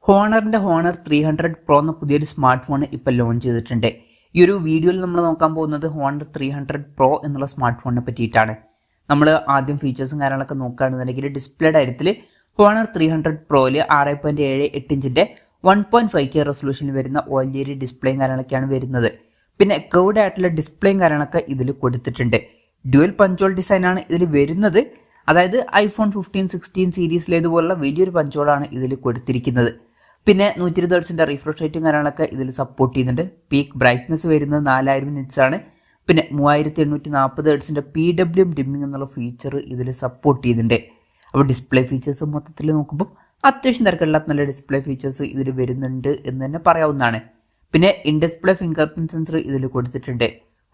ഹോണറിന്റെ honour 300 pro എന്ന പുതിയൊരു smart phone ഇപ്പോൾ ലോഞ്ച് ചെയ്തിട്ടുണ്ട്. ഈ ഒരു വീഡിയോയിൽ നമ്മൾ നോക്കാൻ പോകുന്നത് ഹോണർ 300 പ്രോ എന്നുള്ള സ്മാർട്ട് ഫോണിനെ പറ്റിയിട്ടാണ്. നമ്മൾ ആദ്യം ഫീച്ചേഴ്സും കാര്യങ്ങളൊക്കെ നോക്കുകയാണെന്നുണ്ടെങ്കിൽ ഡിസ്പ്ലേയുടെ കാര്യത്തിൽ ഹോണർ 300 പ്രോയിൽ 6.78 ഇഞ്ചിന്റെ 1.5K റെസൊല്യൂഷനിൽ വരുന്ന OLED ഡിസ്പ്ലേയും കാര്യങ്ങളൊക്കെയാണ് വരുന്നത്. പിന്നെ കർവ്ഡ് ആയിട്ടുള്ള ഡിസ്പ്ലേയും കാര്യങ്ങളൊക്കെ ഇതിൽ കൊടുത്തിട്ടുണ്ട്. ഡ്യുവൽ പഞ്ചോൾ ഡിസൈനാണ് ഇതിൽ വരുന്നത്. അതായത് ഐഫോൺ 15-16 സീരീസിലേതുപോലുള്ള വലിയൊരു പഞ്ചോളാണ് ഇതിൽ കൊടുത്തിരിക്കുന്നത്. പിന്നെ 120 ഹെർട്സിന്റെ റിഫ്രഷ് റേറ്റും കാര്യങ്ങളൊക്കെ ഇതിൽ സപ്പോർട്ട് ചെയ്യുന്നുണ്ട്. പീക്ക് ബ്രൈറ്റ്നസ് വരുന്നത് 4000 നിറ്റ്സ് ആണ്. പിന്നെ 3840 ഹെർട്സിന്റെ PWM ഡിമ്മിംഗ് എന്നുള്ള ഫീച്ചർ ഇതിൽ സപ്പോർട്ട് ചെയ്യുന്നുണ്ട്. അപ്പോൾ ഡിസ്പ്ലേ ഫീച്ചേഴ്സ് മൊത്തത്തിൽ നോക്കുമ്പോൾ അത്യാവശ്യം തിരക്കില്ലാത്ത നല്ല ഡിസ്പ്ലേ ഫീച്ചേഴ്സ് ഇതിൽ വരുന്നുണ്ട് എന്ന് തന്നെ പറയാവുന്നതാണ്. പിന്നെ in display finger print sensor ഇതിൽ കൊടുത്തിട്ടുണ്ട്.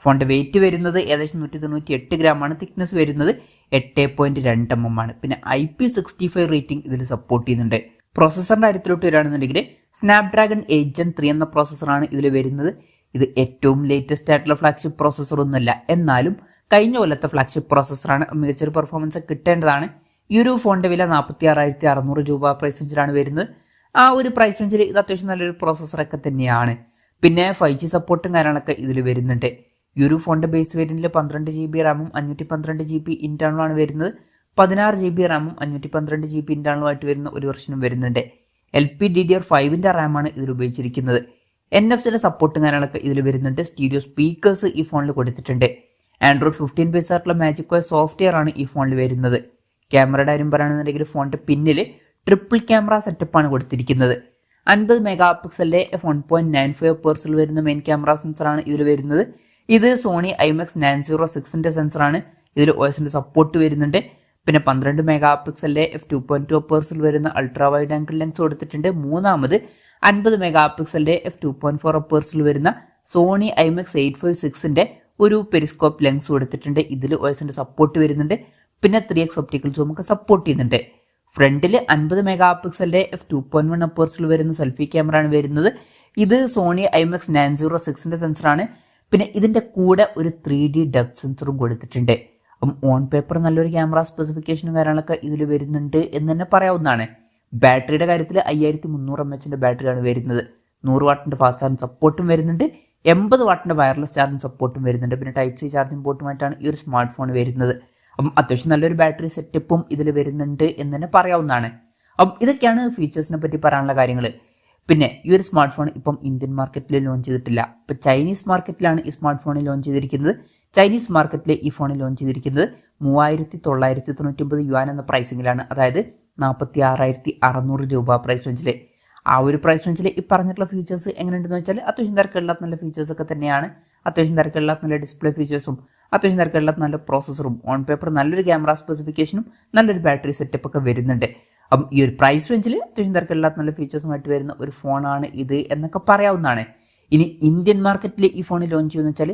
ഫോണിന്റെ വെയിറ്റ് വരുന്നത് ഏകദേശം 198 ഗ്രാം ആണ്. തിക്നെസ് വരുന്നത് 8.2 mm ആണ്. പിന്നെ IP65 റേറ്റിംഗ് ഇതിൽ സപ്പോർട്ട് ചെയ്യുന്നുണ്ട്. പ്രോസസ്സറിന്റെ കാര്യത്തിലോട്ട് വരികയാണെന്നുണ്ടെങ്കിൽ സ്നാപ്ഡ്രാഗൺ 8 Gen 3 എന്ന പ്രോസസ്സറാണ് ഇതിൽ വരുന്നത്. ഇത് ഏറ്റവും ലേറ്റസ്റ്റ് ആയിട്ടുള്ള ഫ്ലാഗ്ഷിപ്പ് പ്രോസസ്സർ ഒന്നുമല്ല, എന്നാലും കഴിഞ്ഞ കൊല്ലത്തെ ഫ്ലാഗ്ഷിപ്പ് പ്രോസസ്സറാണ്. മികച്ചൊരു പെർഫോമൻസ് കിട്ടേണ്ടതാണ്. ഈ ഒരു ഫോണിന്റെ വില 46,600 രൂപ പ്രൈസ് റേഞ്ചിലാണ് വരുന്നത്. ആ ഒരു പ്രൈസ് റേഞ്ചിൽ ഇത് അത്യാവശ്യം നല്ലൊരു പ്രോസസ്സറൊക്കെ തന്നെയാണ്. പിന്നെ 5G സപ്പോർട്ടും കാര്യങ്ങളൊക്കെ ഇതിൽ വരുന്നുണ്ട്. ഈ ഒരു ഫോണിന്റെ ബേസ് വേരിയന്റിൽ 12 GB റാമും 512 GB ഇന്റേണലുമാണ് വരുന്നത്. 16 GB റാമും 512 GB ഇന്റേണലുമായിട്ട് വരുന്ന ഒരു വെർഷനും വരുന്നുണ്ട്. LPDDR5ന്റെ റാമാണ് ഇതിൽ ഉപയോഗിച്ചിരിക്കുന്നത്. NFC സപ്പോർട്ടും കാര്യങ്ങളൊക്കെ ഇതിൽ വരുന്നുണ്ട്. സ്റ്റീരിയോ സ്പീക്കേഴ്സ് ഈ ഫോണിൽ കൊടുത്തിട്ടുണ്ട്. ആൻഡ്രോയിഡ് 15 ബേസ് ആയിട്ടുള്ള മാജിക് OS സോഫ്റ്റ്വെയർ ആണ് ഈ ഫോണിൽ വരുന്നത്. ക്യാമറയുടെ കാര്യം പറയുകയാണെന്നുണ്ടെങ്കിൽ ഫോണിന്റെ പിന്നിൽ ട്രിപ്പിൾ ക്യാമറ സെറ്റപ്പാണ് കൊടുത്തിരിക്കുന്നത്. 50 മെഗാ പിക്സലിന്റെ 1.95 വരുന്ന മെയിൻ ക്യാമറ സെൻസറാണ് ഇതിൽ വരുന്നത്. ഇത് സോണി IMX 906ന്റെ സെൻസറാണ്. ഇതിൽ OSന്റെ സപ്പോർട്ട് വരുന്നുണ്ട്. പിന്നെ 12 മെഗാ പിക്സലിന്റെ f2.2 വരുന്ന അൾട്രാ വൈഡ് ആംഗിൾ ലെൻസ് കൊടുത്തിട്ടുണ്ട്. മൂന്നാമത് 50 മെഗാ പിക്സലിന്റെ f2.4 വരുന്ന സോണി IMX 856ന്റെ ഒരു പെരിസ്കോപ്പ് ലെൻസ് കൊടുത്തിട്ടുണ്ട്. ഇതിൽ OSന്റെ സപ്പോർട്ട് വരുന്നുണ്ട്. പിന്നെ 3x ഒപ്റ്റിക്കൽ സൂം ഒക്കെ സപ്പോർട്ട് ചെയ്യുന്നുണ്ട്. ഫ്രണ്ടിൽ 50 മെഗാ പിക്സലിന്റെ f2.1 വരുന്ന സെൽഫി ക്യാമറ ആണ് വരുന്നത്. ഇത് സോണി IMX 906ന്റെ സെൻസറാണ്. പിന്നെ ഇതിന്റെ കൂടെ ഒരു 3D ഡെപ്ത് സെൻസറും കൊടുത്തിട്ടുണ്ട്. അപ്പം ഓൺ പേപ്പർ നല്ലൊരു ക്യാമറ സ്പെസിഫിക്കേഷനും കാര്യങ്ങളൊക്കെ ഇതിൽ വരുന്നുണ്ട് എന്ന് തന്നെ പറയാവുന്നതാണ്. ബാറ്ററിയുടെ കാര്യത്തിൽ 5300 mAh ബാറ്ററിയാണ് വരുന്നത്. 100 വാട്ടിന്റെ ഫാസ്റ്റ് ചാർജിങ് സപ്പോർട്ടും വരുന്നുണ്ട്. 80 വാട്ടിന്റെ വയർലെസ് ചാർജിങ് സപ്പോർട്ടും വരുന്നുണ്ട്. പിന്നെ Type C ചാർജിങ് പോർട്ടുമായിട്ടാണ് ഈ ഒരു സ്മാർട്ട് ഫോൺ വരുന്നത്. അപ്പം അത്യാവശ്യം നല്ലൊരു ബാറ്ററി സെറ്റപ്പും ഇതിൽ വരുന്നുണ്ട് എന്ന് തന്നെ പറയാവുന്നതാണ്. അപ്പം ഇതൊക്കെയാണ് ഫീച്ചേഴ്സിനെ പറ്റി പറയാനുള്ള കാര്യങ്ങൾ. പിന്നെ ഈ ഒരു സ്മാർട്ട് ഫോൺ ഇപ്പം ഇന്ത്യൻ മാർക്കറ്റിൽ ലോഞ്ച് ചെയ്തിട്ടില്ല. ഇപ്പം ചൈനീസ് മാർക്കറ്റിലാണ് ഈ സ്മാർട്ട് ഫോൺ ലോഞ്ച് ചെയ്തിരിക്കുന്നത്. ചൈനീസ് മാർക്കറ്റിൽ ഈ ഫോൺ ലോഞ്ച് ചെയ്തിരിക്കുന്നത് 3999 യുവാൻ എന്ന പ്രൈസിങ്ങിലാണ്. അതായത് 46,600 രൂപ പ്രൈസ് റേഞ്ചിൽ. ആ ഒരു പ്രൈസ് റേഞ്ചിൽ ഈ പറഞ്ഞിട്ടുള്ള ഫീച്ചേഴ്സ് എങ്ങനെയുണ്ടെന്ന് വെച്ചാൽ അത്യാവശ്യം തിരക്കില്ലാത്ത നല്ല ഫീച്ചേഴ്സ് ഒക്കെ തന്നെയാണ്. അത്യാവശ്യം തിരക്കില്ലാത്ത നല്ല ഡിസ്പ്ലേ ഫീച്ചേഴ്സും അത്യാവശ്യം തിരക്കില്ലാത്ത നല്ല പ്രോസസ്സറും ഓൺ പേപ്പർ നല്ലൊരു ക്യാമറ സ്പെസിഫിക്കേഷനും നല്ലൊരു ബാറ്ററി സെറ്റപ്പ് ഒക്കെ വരുന്നുണ്ട്. അപ്പം ഈ ഒരു പ്രൈസ് റേഞ്ചിൽ അത്യാവശ്യം തിരക്കില്ലാത്ത നല്ല ഫീച്ചേഴ്സുമായിട്ട് വരുന്ന ഒരു ഫോണാണ് ഇത് എന്നൊക്കെ പറയാവുന്നതാണ്. ഇനി ഇന്ത്യൻ മാർക്കറ്റിൽ ഈ ഫോൺ ലോഞ്ച് ചെയ്യുമെന്ന് വെച്ചാൽ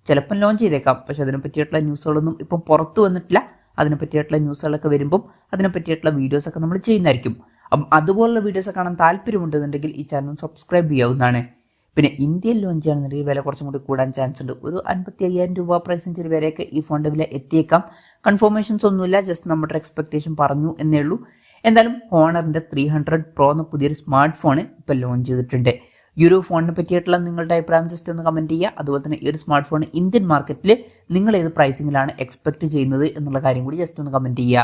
ചിലപ്പം ലോഞ്ച് ചെയ്തേക്കാം. പക്ഷെ അതിനെ പറ്റിയിട്ടുള്ള ന്യൂസുകളൊന്നും ഇപ്പം പുറത്തു വന്നിട്ടില്ല. അതിനെ പറ്റിയിട്ടുള്ള ന്യൂസുകളൊക്കെ വരുമ്പം അതിനെ പറ്റിയിട്ടുള്ള വീഡിയോസൊക്കെ നമ്മൾ ചെയ്യുന്നതായിരിക്കും. അപ്പം അതുപോലുള്ള വീഡിയോസ് കാണാൻ താല്പര്യമുണ്ടെന്നുണ്ടെങ്കിൽ ഈ ചാനൽ സബ്സ്ക്രൈബ് ചെയ്യാവുന്നതാണ്. പിന്നെ ഇന്ത്യയിൽ ലോഞ്ച് ചെയ്യുകയാണെന്നുണ്ടെങ്കിൽ വില കുറച്ചും കൂടി കൂടാൻ ചാൻസ് ഉണ്ട്. ഒരു 55,000 രൂപ പ്രൈസ് റേഞ്ചിൽ വരെയൊക്കെ ഈ ഫോണിൻ്റെ വില എത്തിയേക്കാം. കൺഫർമേഷൻസ് ഒന്നുമില്ല, ജസ്റ്റ് നമ്മുടെ എക്സ്പെക്ടേഷൻ പറഞ്ഞു എന്നേ ഉള്ളൂ. എന്തായാലും ഹോണറിന്റെ 300 പ്രോ എന്ന പുതിയൊരു സ്മാർട്ട് ഫോൺ ഇപ്പോൾ ലോഞ്ച് ചെയ്തിട്ടുണ്ട്. ഈ ഒരു ഫോണിനെ പറ്റിയിട്ടുള്ള നിങ്ങളുടെ അഭിപ്രായം ജസ്റ്റ് ഒന്ന് കമൻറ്റ് ചെയ്യുക. അതുപോലെ തന്നെ ഈ ഒരു സ്മാർട്ട് ഫോൺ ഇന്ത്യൻ മാർക്കറ്റിൽ നിങ്ങൾ ഏത് പ്രൈസിങ്ങിലാണ് എക്സ്പെക്ട് ചെയ്യുന്നത് എന്നുള്ള കാര്യം കൂടി ജസ്റ്റ് ഒന്ന് കമൻറ്റ് ചെയ്യുക.